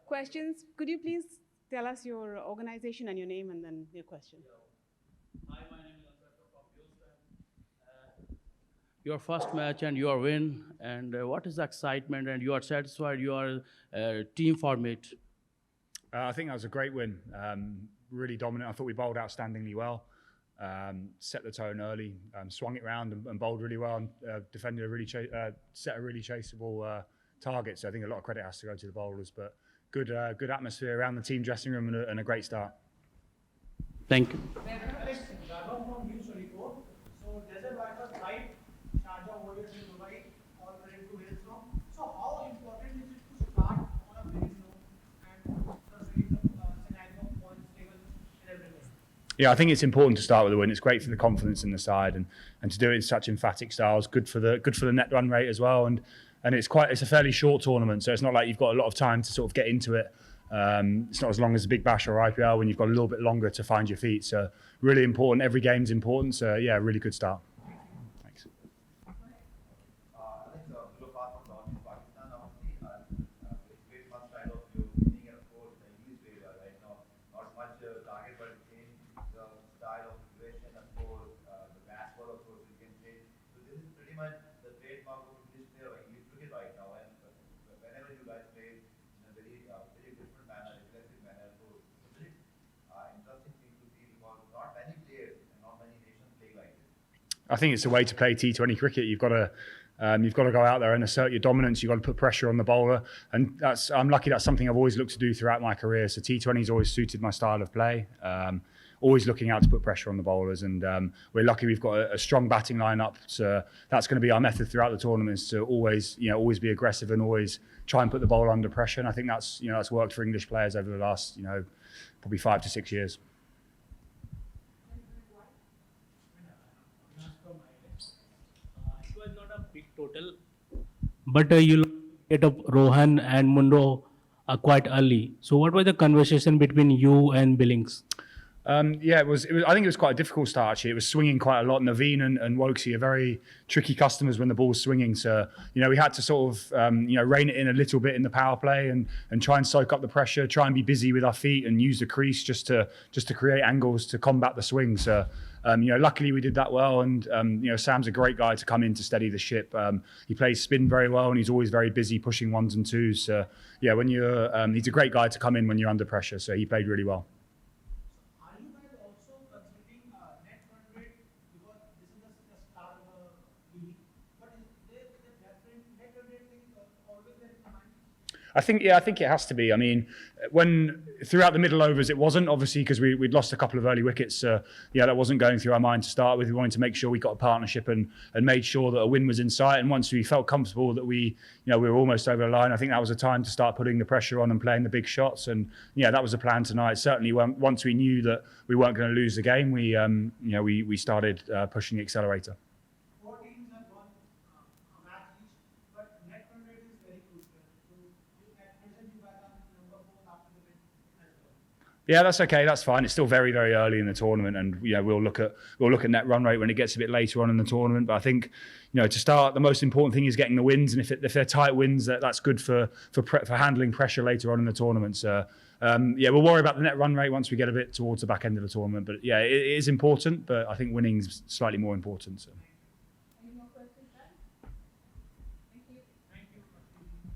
questions. Could you please tell us your organization and your name and then your question? Hi, my name is your first match and your win, and what is the excitement, and you are satisfied your team format? I think that was a great win. Really dominant. I thought we bowled outstandingly well. Set the tone early, swung it round and bowled really well, and defended a really set a really chaseable target. So I think a lot of credit has to go to the bowlers, but good atmosphere around the team dressing room and a great start. Thank you. Alex, from News 24. So Desert Vipers fight Sharjah Warriors in Dubai, all credit to Hales now. So how important is it to start on a winning note and considering the scenario of points table and everything? Yeah, I think it's important to start with a win. It's great for the confidence in the side, and to do it in such emphatic styles. Good for the net run rate as well, and it's a fairly short tournament, so it's not like you've got a lot of time to sort of get into it. It's not as long as the Big Bash or IPL when you've got a little bit longer to find your feet. So really important. Every game's important. So yeah, really good start. Thanks. Alex, apart from down in Pakistan, obviously, very much kind of you winning and of course the English way right now. Not much target, but in the style of aggression, of course, the match ball, of course, you can say. So this is pretty much the trademark of English player, English cricket right now. And whenever you guys play in a very different manner, aggressive manner, so it's a very interesting thing to see because not many players and not many nations play like this. I think it's the way to play T20 cricket. You've got to go out there and assert your dominance. You've got to put pressure on the bowler, and I'm lucky. That's something I've always looked to do throughout my career. So T20's always suited my style of play. Always looking out to put pressure on the bowlers, and we're lucky we've got a strong batting lineup. So that's going to be our method throughout the tournaments, to always be aggressive and always try and put the bowler under pressure. And I think that's worked for English players over the last probably 5 to 6 years. It was not a big total, but you get up Rohan and Munro quite early. So what was the conversation between you and Billings? Yeah, it was. I think it was quite a difficult start. Actually, it was swinging quite a lot. Naveen and Woksey are very tricky customers when the ball's swinging. So we had to sort of rein it in a little bit in the power play and try and soak up the pressure. Try and be busy with our feet and use the crease just to create angles to combat the swing. So luckily we did that well. And Sam's a great guy to come in to steady the ship. He plays spin very well, and he's always very busy pushing ones and twos. So yeah, he's a great guy to come in when you're under pressure. So he played really well. I think it has to be. I mean, when throughout the middle overs it wasn't, obviously, because we'd lost a couple of early wickets. That wasn't going through our mind to start with. We wanted to make sure we got a partnership and made sure that a win was in sight. And once we felt comfortable that we were almost over the line, I think that was a time to start putting the pressure on and playing the big shots. And that was the plan tonight. Certainly, once we knew that we weren't going to lose the game, we started pushing the accelerator. Yeah, that's okay. That's fine. It's still very, very early in the tournament, and we'll look at net run rate when it gets a bit later on in the tournament. But I think to start, the most important thing is getting the wins, and if they're tight wins, that's good for handling pressure later on in the tournament. So we'll worry about the net run rate once we get a bit towards the back end of the tournament. But yeah, it is important, but I think winning's slightly more important. So.